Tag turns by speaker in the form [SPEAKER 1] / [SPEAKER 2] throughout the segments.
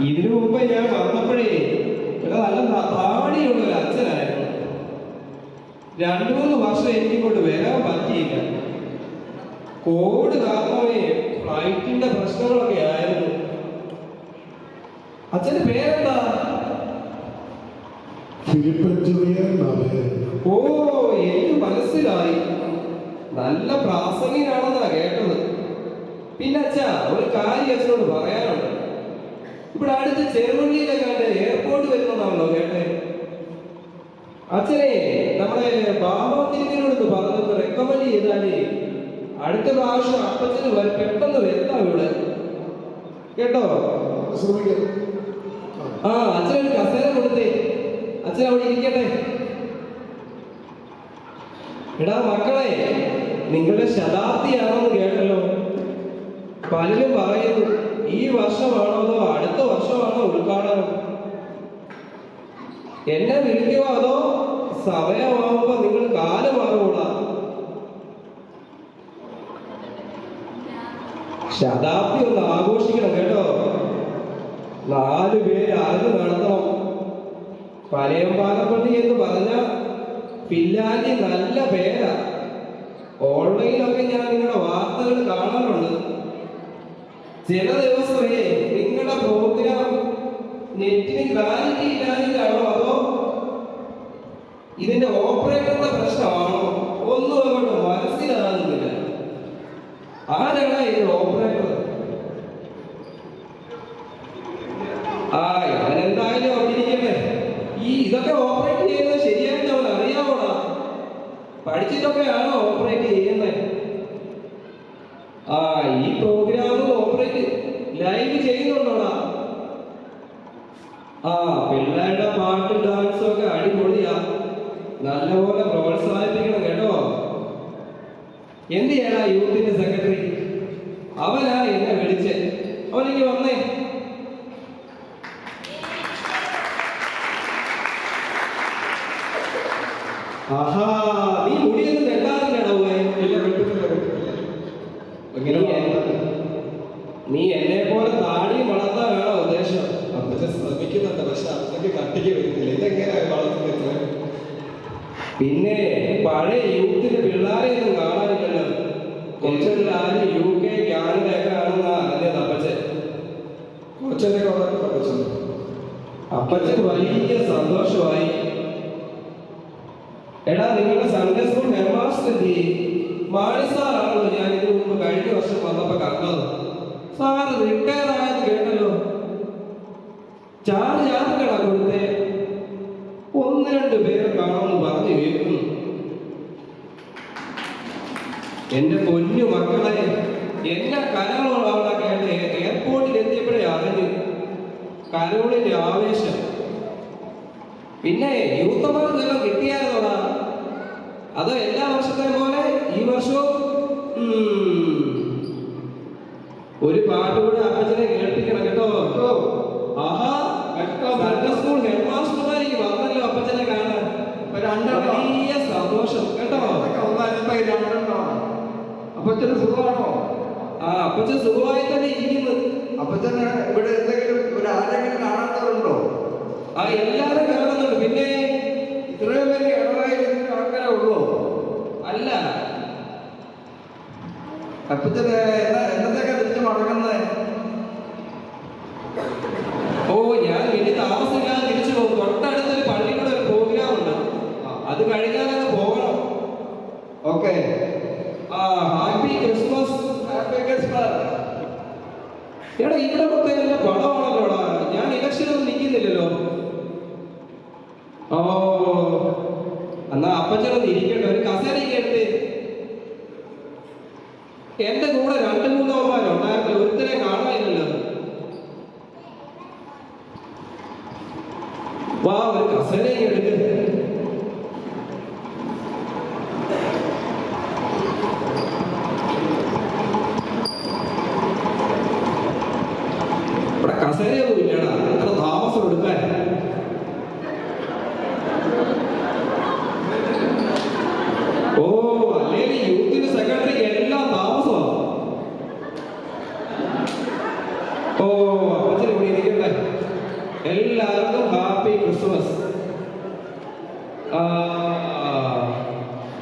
[SPEAKER 1] ഇതിനു മുമ്പ് ഞാൻ വന്നപ്പോഴേ ഇവിടെ നല്ല താടിയുള്ള ഒരു അച്ഛനായിരുന്നു. 2-3 വർഷം എനിക്ക് കൊണ്ട് വരാൻ പറ്റിയില്ല. കോവിഡ് കാരണമേ ഫ്ലൈറ്റിന്റെ പ്രശ്നങ്ങളൊക്കെ ആയിരുന്നു. അച്ഛന്റെ പേരെന്താ? ഓ, എനിക്ക് മനസ്സിലായി. നല്ല പ്രാസംഗികനാണെന്നാ കേട്ടത്. പിന്നെ അച്ഛാ, ഒരു കാര്യം അച്ഛനോട് പറയാനുണ്ട്. ഇവിടെ അടുത്ത് ചെറുവള്ളിയിലെങ്ങാണ്ട് എയർപോർട്ട് വരുന്നതാണല്ലോ കേട്ടെ. അച്ഛനെ നമ്മുടെ ബാബാതിരിക്കനോട് പറഞ്ഞത് റെക്കമെൻഡ് ചെയ്താലേ അടുത്ത പ്രാവശ്യം അപ്പച്ചന് പെട്ടെന്ന് വരുത്താം ഇവിടെ, കേട്ടോ? ആ, അച്ഛനൊരു കസേര കൊടുത്തേ. അച്ഛൻ അവിടെ ഇരിക്കട്ടെ. എടാ മക്കളെ, നിങ്ങളുടെ ശതാബ്ദിയാണെന്ന് കേട്ടല്ലോ. പലരും പറയുന്നു ഈ വർഷമാണോ അതോ അടുത്ത വർഷമാണോ ഉദ്ഘാടനം. എന്നെ വിളിക്കുമോ അതോ സമയമാകുമ്പോ നിങ്ങൾ കാലം മാറുകൂടാ? ശതാബ്ദി ഒന്ന് ആഘോഷിക്കണം കേട്ടോ. 4 പേര് അറിഞ്ഞു നടത്തണം. പനയമ്പാലപ്പള്ളി എന്ന് പറഞ്ഞ പില്ലാലി നല്ല പേരാ. ഓൺലൈനിലൊക്കെ ഞാൻ നിങ്ങളുടെ വാർത്തകൾ കാണാറുണ്ട്. ചില ദിവസമേ നിങ്ങളുടെ പ്രോഗ്രാം നെറ്റിന് ക്ലാരിറ്റി ഇല്ലാതിട്ടാണോ അതോ ഇതിന്റെ ഓപ്പറേറ്ററുടെ പ്രശ്നമാണോ ഒന്നും അങ്ങോട്ട് മനസ്സിലാകുന്നില്ല. ആരാണ് ഇതിന്റെ ഓപ്പറേറ്റർ? ഞാനെന്തായാലും അവിടെ ഇരിക്കട്ടെ. ഇതൊക്കെ ഓപ്പറേറ്റ് ചെയ്യുന്നത് ശരിയായിട്ട് അവൻ അറിയാവോടാ? പഠിച്ചിട്ടൊക്കെയാണോ ഓപ്പറേറ്റ് ചെയ്യുന്നത്? ഈ പ്രോഗ്രാം ഓപ്പറേറ്റ് ലൈവ് ചെയ്യുന്നുണ്ടോടാ? പിള്ളേരുടെ പാട്ടും ഡാൻസും ഒക്കെ അടിപൊളിയാ. നല്ലപോലെ പ്രോത്സാഹിപ്പിക്കണം കേട്ടോ. എന്ത് ചെയ്യാനാ യൂത്തിന്റെ സെക്രട്ടറി? അവനാ എന്നെ വിളിച്ച്. അവനിക്ക് വന്നേ. ആഹാ, നീ മുടിയൊന്നും കെട്ടാറില്ലടോ. നീ എന്നെ പോലെ താടിയും വളർത്താനാണോ ഉദ്ദേശം?
[SPEAKER 2] അപ്പച്ചൻ ശ്രമിക്കുന്നുണ്ട്, പക്ഷെ അത്രയ്ക്ക് കട്ടിക്ക് വരുന്നില്ല. ഇതെങ്ങനെയാ വളർത്തുന്നത്?
[SPEAKER 1] പിന്നെ പഴയ യൂത്തിന് പിള്ളേരെയൊന്നും കാണാനില്ലല്ലോ. കുറച്ചൊരു UK, കാനഡ ഒക്കെ ആണെന്നാ അറിഞ്ഞത് അപ്പച്ചൻ.
[SPEAKER 2] കൊച്ചനൊക്കെ വളർത്തുന്നു.
[SPEAKER 1] അപ്പച്ചന് വലിയ സന്തോഷമായി. എടാ, നിങ്ങളുടെ Sunday school head master Mani സാറാണല്ലോ ഞാൻ ഇതിനു മുമ്പ് കഴിഞ്ഞ വർഷം വന്നപ്പോ കണ്ടത്. സാറ് റിട്ടയർ ആയത് കേട്ടല്ലോ. ചാർജ് ആർക്കാണ് കൊടുത്തേ? 1-2 പേര് കാണുമെന്ന് പറഞ്ഞു കേൾക്കുന്നു. എന്റെ പൊന്നു മക്കളെ, എന്നെ കരോളാണ് കേട്ടെ. എയർപോർട്ടിൽ എത്തിയപ്പോഴേ അറിഞ്ഞു കരോളിന്റെ ആവേശം. പിന്നെ യൂത്ത് അവാർഡ് എല്ലാം കിട്ടിയായിരുന്നോടാ? അതോ എല്ലാ വർഷത്തെ പോലെ ഈ വർഷവും ഒരു പാട്ട് കൂടെ അപ്പച്ചനെ കേൾപ്പിക്കണം കേട്ടോ. ആഹാ, സൺഡേ സ്കൂൾ ഹെഡ് മാസ്റ്റർമാർക്ക് വന്നല്ലോ അപ്പച്ചനെ കാണാൻ. വലിയ സന്തോഷം കേട്ടോ.
[SPEAKER 2] അപ്പച്ചന് സുഖമാണോ?
[SPEAKER 1] അപ്പച്ചൻ സുഖമായി തന്നെ ഇരിക്കുന്നു.
[SPEAKER 2] അപ്പച്ചന് ഇവിടെ എന്തെങ്കിലും ആരെങ്കിലും കാണാത്തവരുണ്ടോ?
[SPEAKER 1] എല്ലാരും കാണുന്നുണ്ട്. പിന്നെ
[SPEAKER 2] ഇത്രയും പേര് ഇടവായിരിക്കുന്ന ആൾക്കാരെ ഉള്ളൂ?
[SPEAKER 1] അല്ല,
[SPEAKER 2] അപ്പച്ചന് എന്നത്തേക്കാ തിരിച്ചു മടങ്ങുന്നത്?
[SPEAKER 1] ഞാൻ വലിയ താമസമില്ലാതെ തിരിച്ചു പോകും. തൊട്ടടുത്തൊരു പള്ളിയുടെ ഒരു പ്രോഗ്രാം ഉണ്ട്. അത് കഴിഞ്ഞാലൊക്കെ പോകണം.
[SPEAKER 2] Okay.
[SPEAKER 1] Happy Christmas.
[SPEAKER 2] Happy Christmas.
[SPEAKER 1] എടാ, ഇവിടെ മൊത്തം എന്റെ പടമാണല്ലോടാ. ഞാൻ ഇലക്ഷനൊന്നും നിൽക്കുന്നില്ലല്ലോ. എന്നാ അപ്പച്ചനൊന്ന് ഇരിക്കട്ടെ. ഒരു കസേരയ്ക്ക് എടുത്ത്. എന്റെ കൂടെ 2-3 ഉണ്ടായിരുന്നു. ഒരുത്തരെ കാണാനില്ലല്ലോ. വാ, ഒരു കസേരയ്ക്ക് എടുക്ക്. ഇവിടെ കസേരയൊന്നും ഇല്ലടാ. എത്ര താമസം എടുക്കാൻ. അല്ലെങ്കിൽ യൂത്തിന് സെക്രട്ടറിക്ക് എല്ലാം താമസമാണ്. അപ്പച്ചന് ഇവിടെ ഇരിക്കട്ടെ. എല്ലാവർക്കും ഹാപ്പി ക്രിസ്മസ്.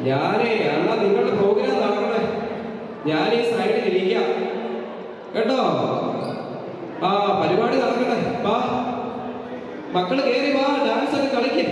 [SPEAKER 1] ഞാനേ എന്നാ നിങ്ങളുടെ പ്രോഗ്രാം നടക്കണേ, ഞാൻ ഈ സൈഡിൽ ഇരിക്കാം കേട്ടോ. പരിപാടി നടക്കട്ടെ. വാ മക്കള് കേറി വാ, ഡാൻസ് ഒക്കെ കളിക്കേ.